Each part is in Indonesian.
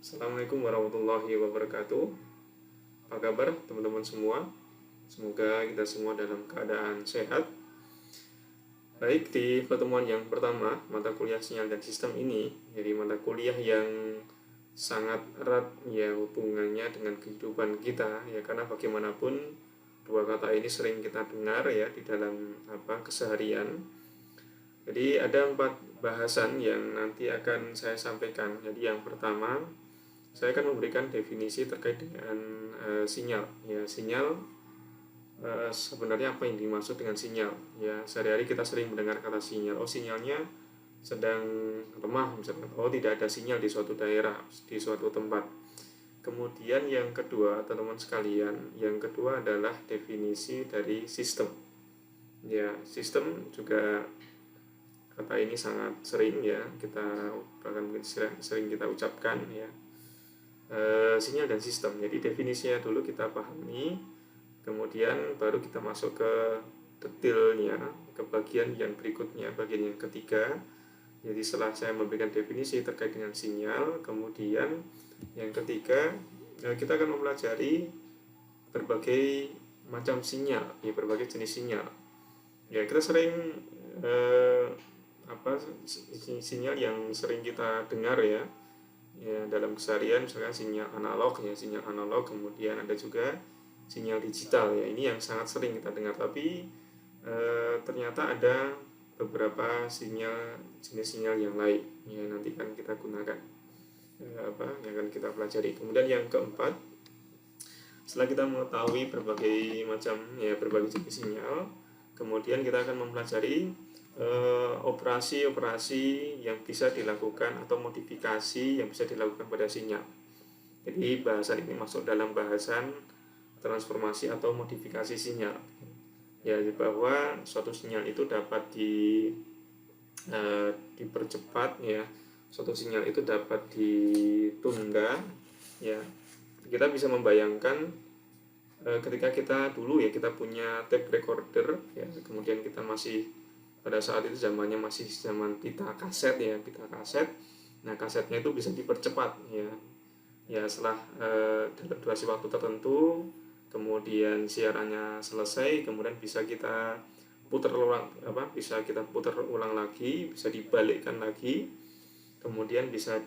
Assalamualaikum warahmatullahi wabarakatuh. Apa kabar teman-teman semua? Semoga kita semua dalam keadaan sehat. Baik, di pertemuan yang pertama, mata kuliah sinyal dan sistem ini, jadi mata kuliah yang sangat erat ya hubungannya dengan kehidupan kita ya, karena bagaimanapun dua kata ini sering kita dengar ya di dalam keseharian. Jadi ada 4 bahasan yang nanti akan saya sampaikan. Jadi yang pertama, saya akan memberikan definisi terkait dengan sinyal. Ya, sinyal sebenarnya apa yang dimaksud dengan sinyal? Ya, sehari-hari kita sering mendengar kata sinyal. Oh, sinyalnya sedang lemah misalkan. Oh, tidak ada sinyal di suatu daerah, di suatu tempat. Kemudian yang kedua, teman-teman sekalian, yang kedua adalah definisi dari sistem. Ya, sistem juga kata ini sangat sering ya kita bahkan mungkin sering kita ucapkan ya. Sinyal dan sistem. Jadi definisinya dulu kita pahami, kemudian baru kita masuk ke detailnya, ke bagian yang berikutnya, bagian yang ketiga. Jadi setelah saya memberikan definisi terkait dengan sinyal, kemudian yang ketiga kita akan mempelajari berbagai macam sinyal, ya berbagai jenis sinyal. Ya, kita sering sinyal yang sering kita dengar ya dalam keseharian, misalkan sinyal analog ya, sinyal analog, kemudian ada juga sinyal digital ya, ini yang sangat sering kita dengar. Tapi ternyata ada beberapa jenis sinyal yang lain ya, nanti kan kita gunakan yang akan kita pelajari. Kemudian yang keempat, setelah kita mengetahui berbagai jenis sinyal, kemudian kita akan mempelajari operasi-operasi yang bisa dilakukan atau modifikasi yang bisa dilakukan pada sinyal. Jadi bahasan ini masuk dalam bahasan transformasi atau modifikasi sinyal. Ya, bahwa suatu sinyal itu dapat dipercepat ya, suatu sinyal itu dapat ditunda ya. Kita bisa membayangkan ketika kita dulu ya, kita punya tape recorder ya, kemudian kita masih pada saat itu zamannya masih zaman pita kaset ya, pita kaset. Nah, kasetnya itu bisa dipercepat ya. Ya, setelah dalam durasi waktu tertentu, kemudian siarannya selesai, kemudian bisa kita putar ulang lagi, bisa dibalikkan lagi, kemudian bisa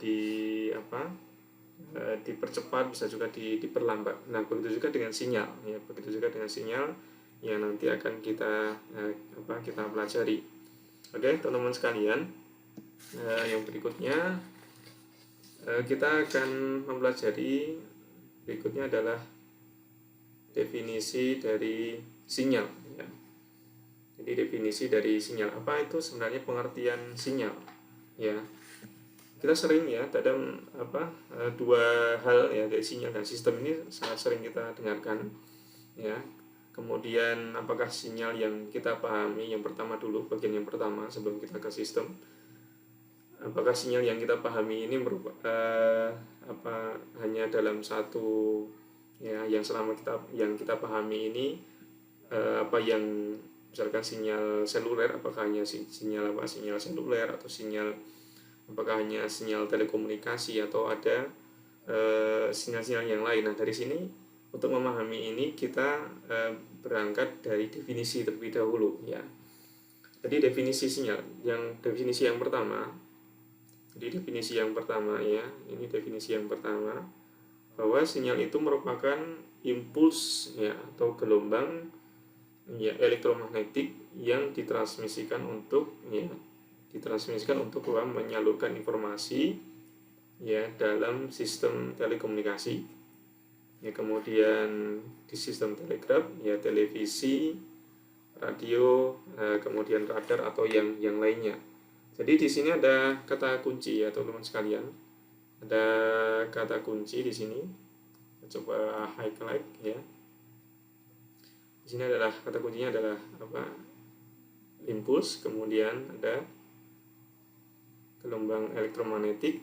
dipercepat, bisa juga diperlambat. Nah, begitu juga dengan sinyal ya, yang nanti akan kita pelajari. Oke, teman-teman sekalian, yang berikutnya kita akan mempelajari berikutnya adalah definisi dari sinyal ya. Jadi definisi dari sinyal, apa itu sebenarnya pengertian sinyal ya. Kita sering ya dalam dua hal ya, dari sinyal dan sistem ini sangat sering kita dengarkan ya. Kemudian apakah sinyal yang kita pahami, yang pertama dulu, bagian yang pertama sebelum kita ke sistem, apakah sinyal yang kita pahami ini hanya dalam satu ya, yang selama yang kita pahami ini yang misalkan sinyal seluler, apakah hanya sinyal seluler, atau apakah hanya sinyal telekomunikasi, atau ada sinyal-sinyal yang lain. Nah, dari sini untuk memahami ini kita berangkat dari definisi terlebih dahulu ya. Jadi definisi sinyal, definisi yang pertama ya, ini definisi yang pertama, bahwa sinyal itu merupakan impuls ya atau gelombang ya elektromagnetik yang ditransmisikan untuk menyalurkan informasi ya dalam sistem telekomunikasi. Ya, kemudian di sistem telegraf ya, televisi, radio, kemudian radar atau yang lainnya. Jadi di sini ada kata kunci ya teman-teman sekalian. Ada kata kunci di sini. Coba highlight ya. Di sini adalah kata kuncinya adalah impuls, kemudian ada gelombang elektromagnetik.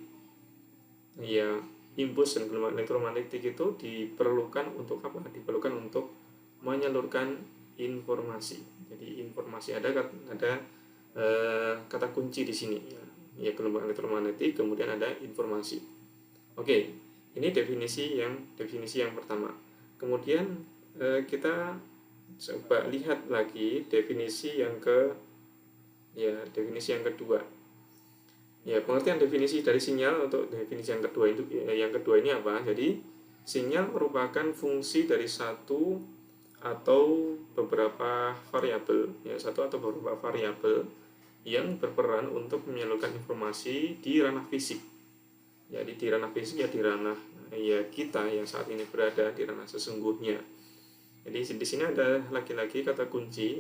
Ya, impuls dan gelombang elektromagnetik itu diperlukan untuk apa? Diperlukan untuk menyalurkan informasi. Jadi informasi ada kata kunci di sini ya, gelombang elektromagnetik, kemudian ada informasi. Oke, Ini definisi yang pertama. Kemudian kita coba lihat lagi definisi yang kedua. Ya, pengertian definisi dari sinyal untuk definisi yang kedua itu, yang kedua ini apa? Jadi sinyal merupakan fungsi dari satu atau beberapa variabel, ya, satu atau beberapa variabel yang berperan untuk menyalurkan informasi di ranah fisik. Jadi di ranah fisik, ya di ranah ya kita yang saat ini berada di ranah sesungguhnya. Jadi di sini ada lagi-lagi kata kunci.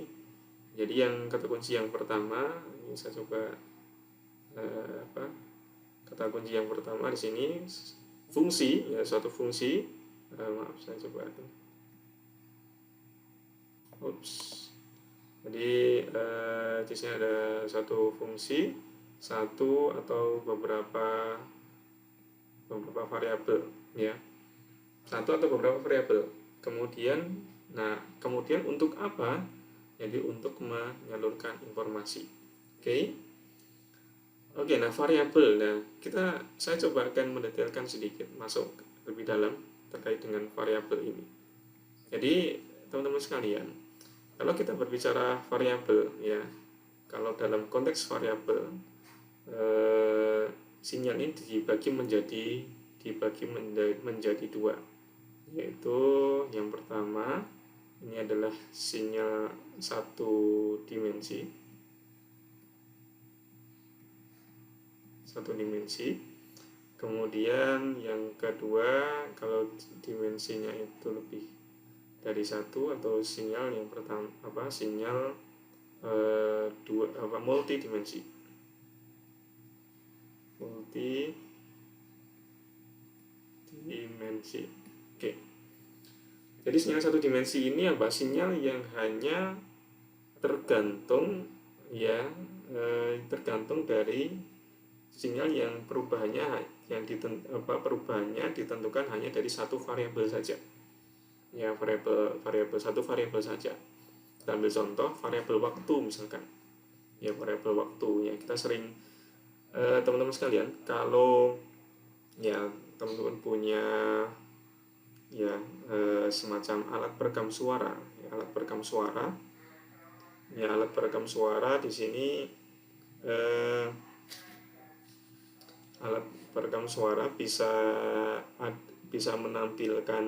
Jadi yang kata kunci yang pertama, ini saya coba kata kunci yang pertama di sini fungsi, ya, suatu fungsi. Maaf, saya coba. Jadi di sini ada satu fungsi, satu atau beberapa variabel, ya, satu atau beberapa variabel. Kemudian untuk apa? Jadi untuk menyalurkan informasi. Oke, nah variabel. Nah, saya coba akan mendetailkan sedikit, masuk lebih dalam terkait dengan variabel ini. Jadi, teman-teman sekalian, kalau kita berbicara variabel, ya, kalau dalam konteks variabel, sinyal ini dibagi menjadi dua, yaitu yang pertama ini adalah sinyal satu dimensi. Kemudian yang kedua, kalau dimensinya itu lebih dari satu, atau sinyal yang pertama sinyal multidimensi. Oke. Jadi sinyal satu dimensi ini apa? Sinyal yang hanya tergantung dari sinyal yang perubahannya ditentukan hanya dari satu variabel saja. Ya, satu variabel saja. Kita ambil contoh variabel waktu misalkan. Ya, variabel waktu, ya, kita sering teman-teman sekalian, kalau ya teman-teman punya semacam alat perekam suara, alat perekam suara di sini alat perekam suara bisa menampilkan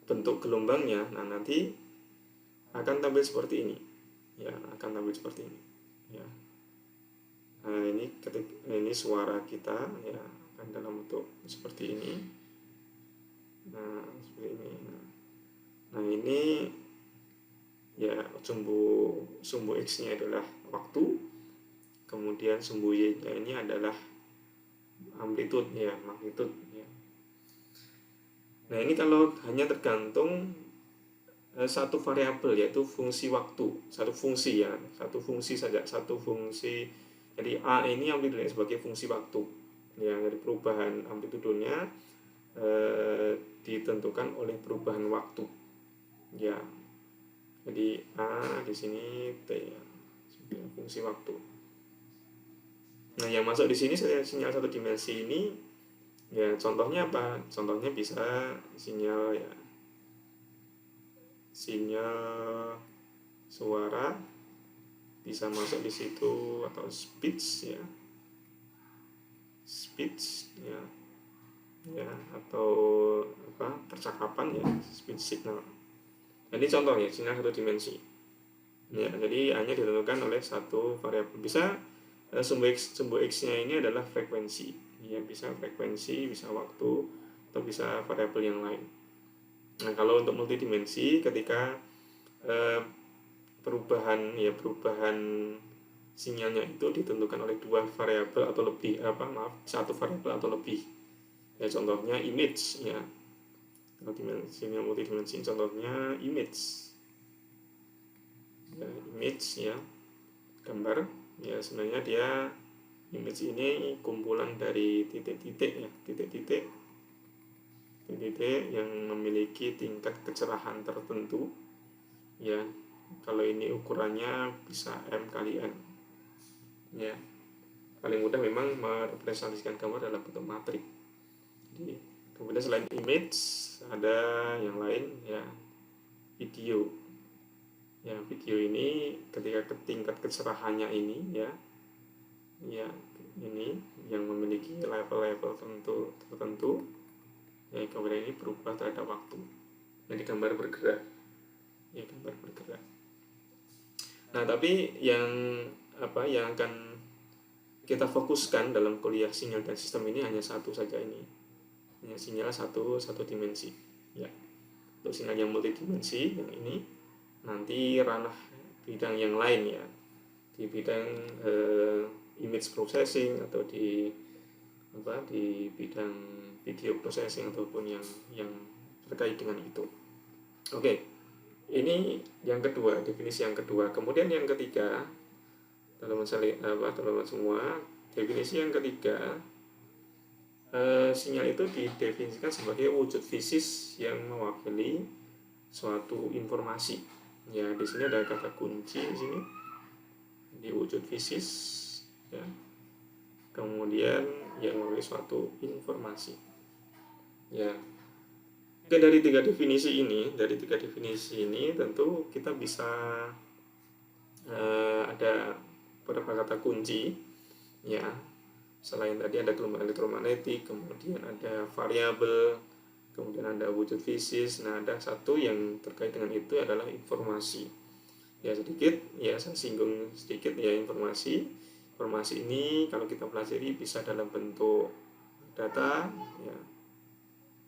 bentuk gelombangnya. Nah, nanti akan tampil seperti ini. Ya, Ya. Nah, ini suara kita, ya, akan dalam bentuk seperti ini. Nah, seperti ini. Nah, ini ya sumbu X-nya adalah waktu. Kemudian sumbu Y-nya ini adalah magnitude. Ya. Nah, ini kalau hanya tergantung satu variabel, yaitu fungsi waktu, satu fungsi saja. Jadi A ini amplitudenya sebagai fungsi waktu. Ya, dari perubahan amplitudenya ditentukan oleh perubahan waktu. Ya. Jadi A di sini T, ya, fungsi waktu. Nah, yang masuk di sini sinyal satu dimensi ini, ya, contohnya apa? Contohnya bisa sinyal suara bisa masuk di situ, atau speech, ya, atau percakapan, ya, speech signal. Jadi contohnya sinyal satu dimensi. Ya, jadi hanya ditentukan oleh satu variabel. Bisa sumbu X-nya ini adalah frekuensi. Ya, bisa frekuensi, bisa waktu, atau bisa variabel yang lain. Nah, kalau untuk multidimensi, ketika perubahan sinyalnya itu ditentukan oleh dua variabel atau lebih, satu variabel atau lebih. Ya, contohnya image, ya. Sinyal multidimensi, contohnya image. Ya, gambar. Ya, sebenarnya image ini kumpulan dari titik-titik yang memiliki tingkat kecerahan tertentu. Ya, kalau ini ukurannya bisa M kali N. Ya. paling mudah memang merepresentasikan gambar dalam bentuk matrik. Jadi, kemudian selain image ada yang lain ya, video. Ya, video ini ketika tingkat kecerahannya ini ya ini yang memiliki level-level tertentu ya, gambar ini berubah terhadap waktu. Jadi gambar bergerak. Ya, gambar bergerak. Nah, tapi yang akan kita fokuskan dalam kuliah sinyal dan sistem ini hanya satu saja ini. Hanya sinyal satu dimensi. Ya. Untuk sinyal yang multidimensi yang ini nanti ranah bidang yang lain ya. Di bidang image processing atau di bidang video processing ataupun yang terkait dengan itu. Oke. Ini yang kedua, definisi yang kedua. Kemudian yang ketiga, teman-teman semua, definisi yang ketiga, sinyal itu didefinisikan sebagai wujud fisis yang mewakili suatu informasi. Ya, di sini ada kata kunci di sini. Di wujud fisis ya. Kemudian yang mewakili suatu informasi. Ya. Oke, dari tiga definisi ini tentu kita bisa ada beberapa kata kunci ya. Selain tadi ada gelombang elektromagnetik, kemudian ada variabel, kemudian ada wujud fisis. Nah, ada satu yang terkait dengan itu adalah informasi. Ya, saya singgung sedikit ya, informasi. Informasi ini kalau kita pelajari bisa dalam bentuk data ya.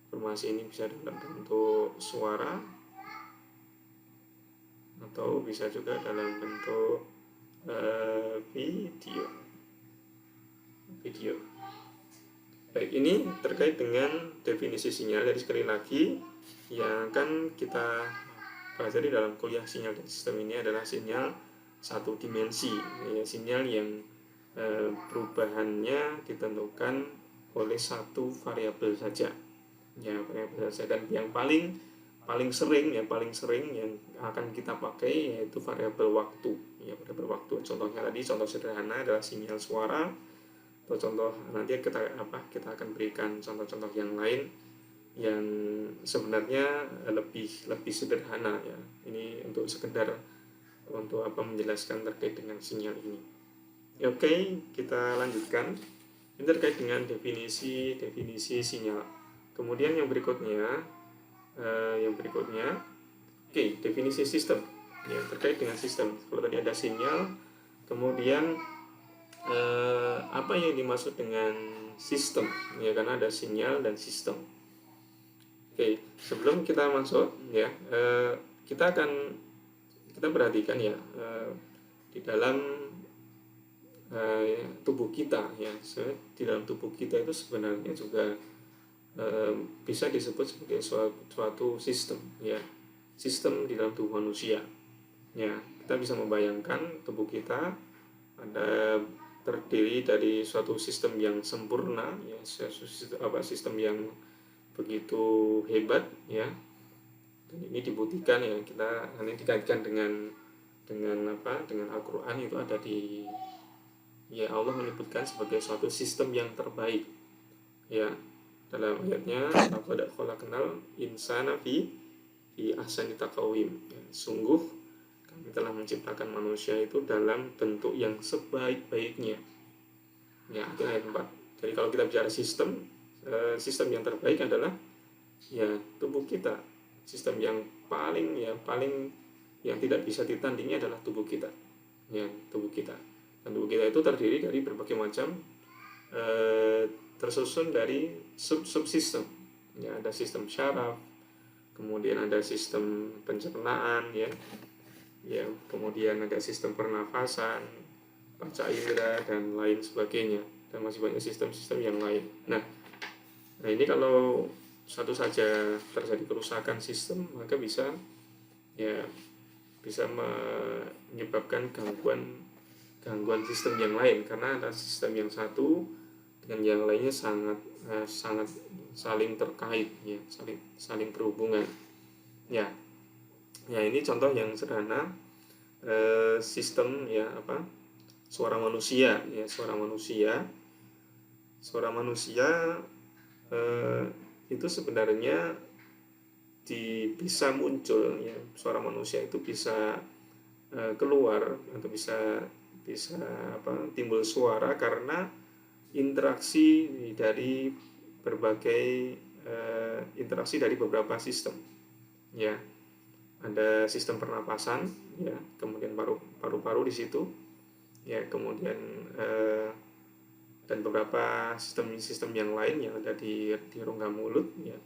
Informasi ini bisa dalam bentuk suara atau bisa juga dalam bentuk video. Baik, ini terkait dengan definisi sinyal. Jadi sekali lagi yang akan kita pelajari dalam kuliah sinyal dan sistem ini adalah sinyal satu dimensi ya, sinyal yang perubahannya ditentukan oleh satu variabel saja. Ya, variabel saja, dan yang paling sering yang akan kita pakai yaitu variabel waktu. Ya, variabel waktu. Contohnya tadi, contoh sederhana adalah sinyal suara, atau contoh nanti kita akan berikan contoh-contoh yang lain yang sebenarnya lebih sederhana ya. Ini untuk sekedar menjelaskan terkait dengan sinyal ini. Ya, oke, kita lanjutkan. Ini terkait dengan definisi sinyal. Kemudian yang berikutnya, definisi sistem. Ya, terkait dengan sistem. Kalau tadi ada sinyal, kemudian apa yang dimaksud dengan sistem? Ya, karena ada sinyal dan sistem. Oke, sebelum kita masuk ya, kita perhatikan ya di dalam tubuh kita ya. Di dalam tubuh kita itu sebenarnya juga bisa disebut sebagai suatu sistem ya, sistem di dalam tubuh manusia ya. Kita bisa membayangkan tubuh kita terdiri dari suatu sistem yang sempurna ya, sistem yang begitu hebat ya, dan ini dibuktikan ya, kita nanti dikaitkan dengan Al-Quran. Itu ada di ya, Allah menyebutkan sebagai suatu sistem yang terbaik ya. Dalam ayatnya, laqad khalaqnal insana fi ahsani taqwim. Ya, sungguh kami telah menciptakan manusia itu dalam bentuk yang sebaik-baiknya. Ya, itu ayat 4. Jadi kalau kita bicara sistem yang terbaik adalah ya tubuh kita. Sistem yang paling yang tidak bisa ditandingi adalah tubuh kita. Ya, tubuh kita. Dan tubuh kita itu terdiri dari berbagai macam tersusun dari subsistem ya. Ada sistem syaraf, kemudian ada sistem pencernaan ya, kemudian ada sistem pernafasan, panca indera, dan lain sebagainya, dan masih banyak sistem-sistem yang lain. Nah, ini kalau satu saja terjadi kerusakan sistem, maka bisa menyebabkan gangguan sistem yang lain, karena ada sistem yang satu dengan yang lainnya sangat saling terkait ya, saling berhubungan ya. Ini contoh yang sederhana sistem suara manusia ya, suara manusia itu sebenarnya bisa muncul ya, suara manusia itu bisa keluar atau bisa timbul suara karena interaksi dari berbagai interaksi dari beberapa sistem ya. Ada sistem pernapasan ya, kemudian paru-paru di situ ya, kemudian dan beberapa sistem yang lain yang ada di rongga mulut ya.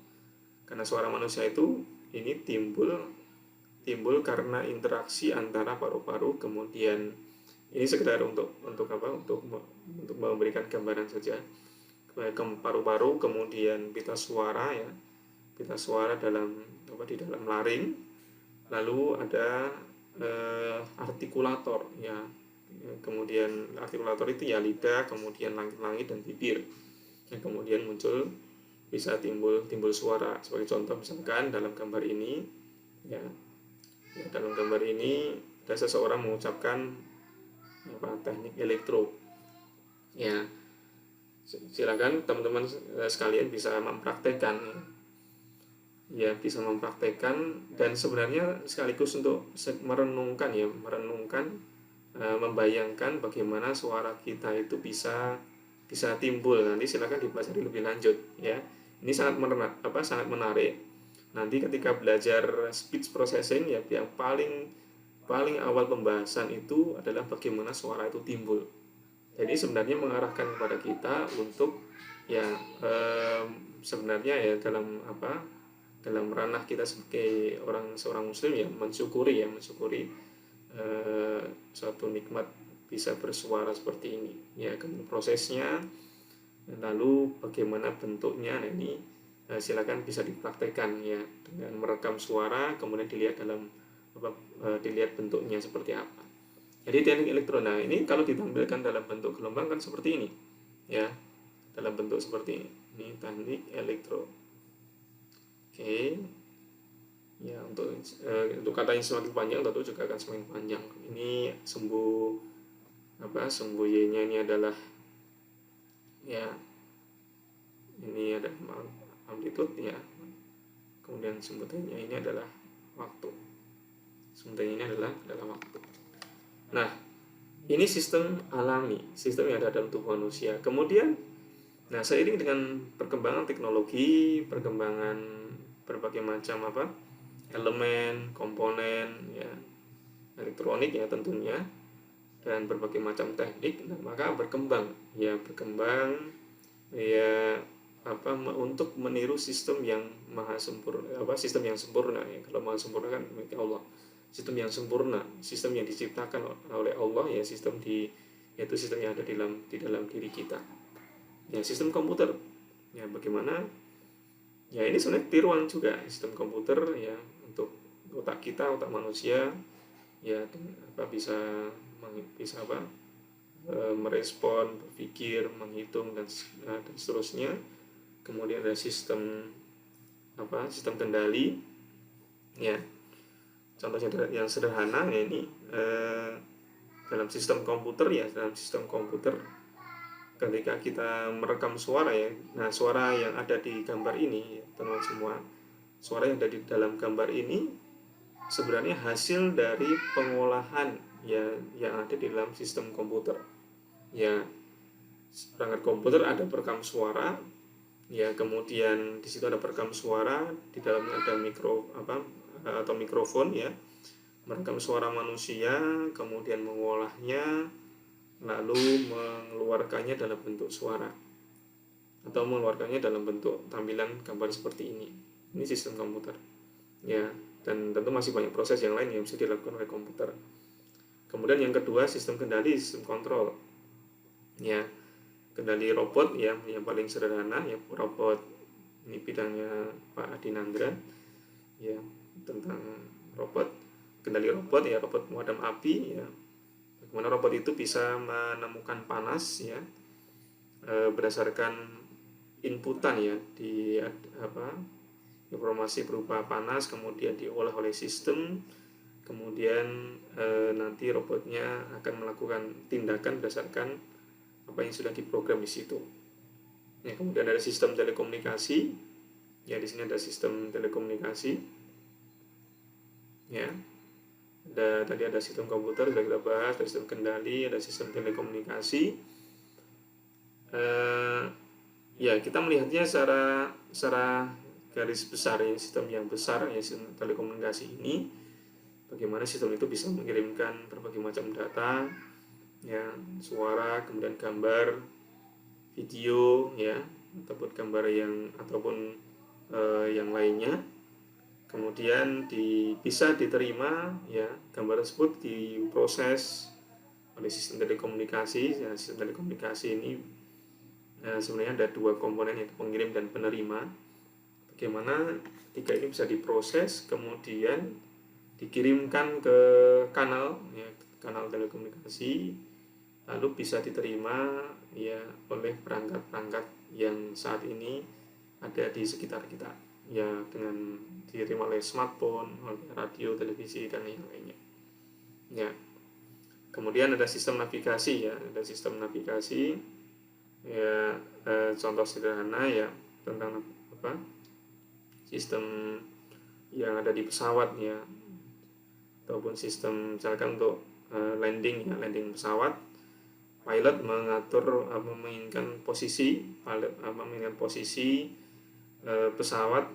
Karena suara manusia itu ini timbul karena interaksi antara paru-paru, kemudian ini sekedar untuk memberikan gambaran saja. Paru-paru, kemudian pita suara ya, pita suara di dalam laring, lalu ada artikulator ya, kemudian artikulator itu ya lidah, kemudian langit-langit dan bibir yang kemudian bisa timbul suara. Sebagai contoh misalkan dalam gambar ini ya, dalam gambar ini ada seseorang mengucapkan teknik elektro ya. Silakan teman-teman sekalian bisa mempraktekkan ya, bisa mempraktekkan, dan sebenarnya sekaligus untuk merenungkan, membayangkan bagaimana suara kita itu bisa timbul. Nanti silakan dipelajari lebih lanjut ya. Ini sangat menarik. Nanti ketika belajar speech processing ya, yang paling awal pembahasan itu adalah bagaimana suara itu timbul. Jadi sebenarnya mengarahkan kepada kita untuk ya sebenarnya ya dalam ranah kita sebagai seorang muslim ya, mensyukuri suatu nikmat bisa bersuara seperti ini ya. Kemudian prosesnya, lalu bagaimana bentuknya, nah ini silakan bisa dipraktekkan ya, dengan merekam suara kemudian dilihat dilihat bentuknya seperti apa. Jadi teknik elektro, nah ini kalau ditampilkan dalam bentuk gelombang kan seperti ini ya, dalam bentuk seperti ini teknik elektro. Oke ya, untuk kata yang semakin panjang tentu juga akan semakin panjang. Ini sumbu Y-nya ini adalah ya, ini ada amplitude ya, kemudian sumbu T-nya ini adalah waktu. Sumbu T-nya ini adalah waktu. Nah, ini sistem alami, sistem yang ada dalam tubuh manusia. Kemudian, nah seiring dengan perkembangan teknologi, perkembangan berbagai macam elemen, komponen ya, elektronik ya tentunya, dan berbagai macam teknik, nah, maka berkembang ya untuk meniru sistem yang maha sempurna, sistem yang sempurna ya. Kalau maha sempurna kan milik Allah. Sistem yang sempurna, sistem yang diciptakan oleh Allah ya, yaitu sistem yang ada di dalam diri kita ya, sistem komputer ya. Bagaimana ya, ini sebenarnya tiruan juga sistem komputer ya, untuk otak manusia ya, bisa merespon, berpikir, menghitung dan seterusnya. Kemudian ada sistem kendali ya. Contohnya yang sederhana ya, ini dalam sistem komputer ketika kita merekam suara ya, nah suara yang ada di gambar ini ya, teman-teman semua, suara yang ada di dalam gambar ini sebenarnya hasil dari pengolahan ya yang ada di dalam sistem komputer ya. Perangkat komputer ada perekam suara ya, kemudian di situ ada perekam suara, di dalamnya ada mikrofon ya, merekam suara manusia, kemudian mengolahnya, lalu mengeluarkannya dalam bentuk suara atau mengeluarkannya dalam bentuk tampilan gambar seperti ini. Ini sistem komputer ya, dan tentu masih banyak proses yang lain yang bisa dilakukan oleh komputer. Kemudian yang kedua, sistem kendali, sistem kontrol ya, kendali robot ya, yang paling sederhana ya, robot. Ini bidangnya Pak Adinandra ya, tentang robot, kendali robot ya, robot pemadam api ya. Bagaimana robot itu bisa menemukan panas ya, berdasarkan inputan ya, informasi berupa panas, kemudian diolah oleh sistem, kemudian nanti robotnya akan melakukan tindakan berdasarkan apa yang sudah diprogram di situ. Ya, kemudian ada sistem telekomunikasi. Ya, di sini ada sistem telekomunikasi. Ya, tadi ada sistem komputer sudah kita bahas, ada sistem kendali, ada sistem telekomunikasi. Ya, kita melihatnya secara garis besar ya, sistem yang besar ya, sistem telekomunikasi ini, bagaimana sistem itu bisa mengirimkan berbagai macam data, ya, suara, kemudian gambar, video, ya, ataupun gambar ataupun yang lainnya. Kemudian bisa diterima, ya, gambar tersebut diproses oleh sistem telekomunikasi. Ya, sistem telekomunikasi ini sebenarnya ada dua komponen, yaitu pengirim dan penerima. Bagaimana ketika ini bisa diproses kemudian dikirimkan ke kanal, ya, kanal telekomunikasi, lalu bisa diterima ya oleh perangkat-perangkat yang saat ini ada di sekitar kita, ya, dengan diterima oleh smartphone, oleh radio, televisi, dan yang lainnya. Ya, kemudian ada sistem navigasi, ya, ada sistem navigasi, ya, contoh sederhana ya tentang sistem yang ada di pesawat, ya, ataupun sistem misalkan untuk landing, ya, landing pesawat, pilot menginginkan posisi pesawat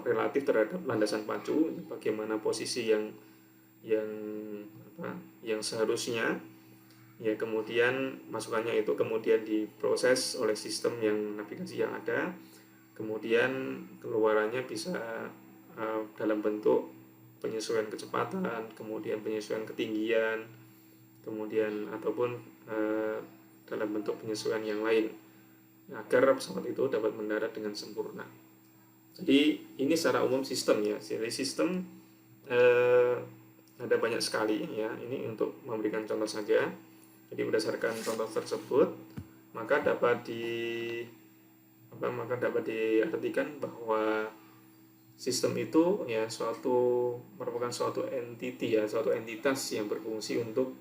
relatif terhadap landasan pacu, bagaimana posisi yang seharusnya, ya, kemudian masukannya itu kemudian diproses oleh sistem yang navigasi yang ada, kemudian keluarannya bisa dalam bentuk penyesuaian kecepatan, kemudian penyesuaian ketinggian, kemudian ataupun dalam bentuk penyesuaian yang lain, agar pesawat itu dapat mendarat dengan sempurna. Jadi ini secara umum sistem, ya. Jadi sistem ada banyak sekali, ya. Ini untuk memberikan contoh saja. Jadi berdasarkan contoh tersebut maka dapat diartikan bahwa sistem itu, ya, merupakan suatu entity, ya, suatu entitas yang berfungsi untuk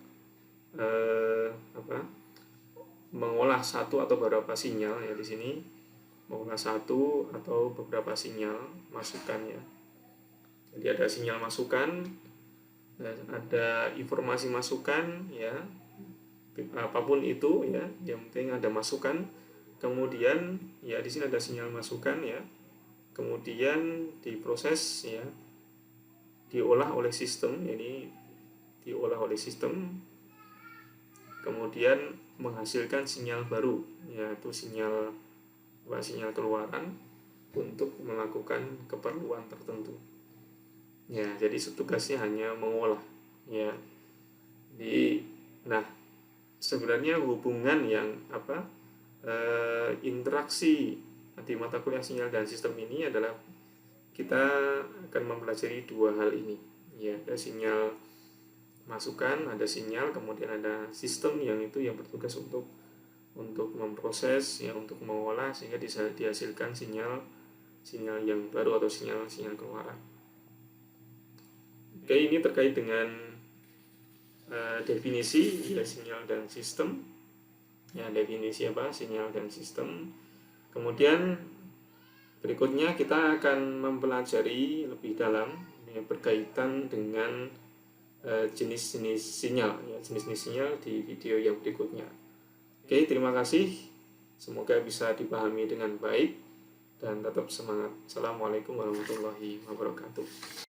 mengolah satu atau beberapa sinyal, ya, di sini mengolah satu atau beberapa sinyal masukan, ya. Jadi ada sinyal masukan, ada informasi masukan, ya, apapun itu, ya, yang penting ada masukan. Kemudian, ya, di sini ada sinyal masukan, ya, kemudian diproses, ya, diolah oleh sistem, kemudian menghasilkan sinyal baru, yaitu sinyal keluaran untuk melakukan keperluan tertentu. Ya, jadi tugasnya hanya mengolah, ya. Sebenarnya hubungan yang interaksi di mata kuliah sinyal dan sistem ini adalah kita akan mempelajari dua hal ini, ya, ada sinyal masukan, ada sinyal, kemudian ada sistem yang bertugas untuk memproses, ya, untuk mengolah sehingga dihasilkan sinyal yang baru atau sinyal keluaran. Oke, ini terkait dengan definisi, ya, sinyal dan sistem, ya, definisi sinyal dan sistem. Kemudian berikutnya kita akan mempelajari lebih dalam, ya, berkaitan dengan jenis-jenis sinyal, ya, jenis-jenis sinyal di video yang berikutnya. Oke, terima kasih, semoga bisa dipahami dengan baik dan tetap semangat. Assalamualaikum warahmatullahi wabarakatuh.